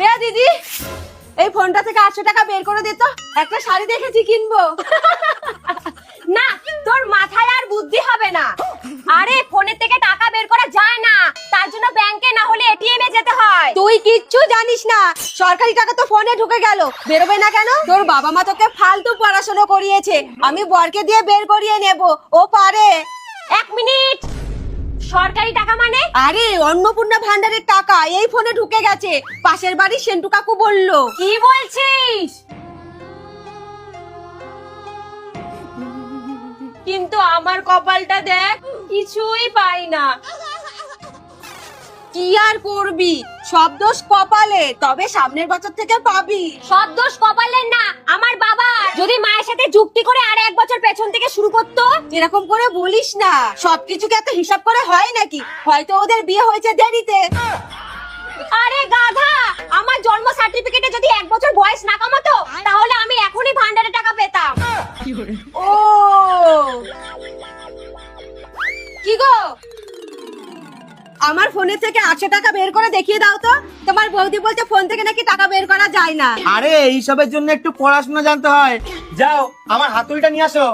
হে দিদি, এই ফোনটা থেকে 800 টাকা বের করে দে তো, একটা শাড়ি দেখেছি কিনবো। না, তোর মাথায় আর বুদ্ধি হবে না। আরে ফোনের থেকে টাকা বের করা যায় না, তার জন্য ব্যাংকে না হলে এটিএম এ যেতে হয়। তুই কিচ্ছু জানিস না, সরকারি টাকা তো ফোনে ঢুকে গেল, বেরোবে না কেন? তোর বাবা মা তোকে ফালতু পড়াশোনা করিয়েছে, আমি বরকে দিয়ে বের করিয়ে নেব, ও পারে। 1 মিনিট, সরকারি টাকা মানে? আরে অন্নপূর্ণা ভান্ডারের টাকা এই ফোনে ঢুকে গেছে, পাশের বাড়ির সেন্টু কাকু বললো। কি বলছিস? কিন্তু আমার কপালটা দেখ, কিছুই পাই না। কি আর করবি, সব দোষ কপালে, তবে সামনের বছর থেকে পাবি। সব দোষ কপালের না, আমার বাবা। যদি মায়ের সাথে যুক্তি করে আর 1 বছর পেছন থেকে শুরু করতো। এরকম করে বলিস না, সবকিছুকে এত হিসাব করে হয় নাকি? হয়তো ওদের বিয়ে হয়েছে দেরিতে। আরে গাধা, আমার জন্ম সার্টিফিকেটে যদি 1 বছর বয়স না কমাতো, তাহলে আমি এখনই ভান্ডারে টাকা পেতাম। ও কি গো, আমার ফোনের থেকে 800 টাকা বের করে দেখিয়ে দাও তো। তোমার বৌদি বলছে ফোন থেকে নাকি টাকা বের করা যায় না। আরে এইসবের জন্য একটু পড়াশোনা জানতে হয়। যাও আমার হাতুড়িটা নিয়ে আসো।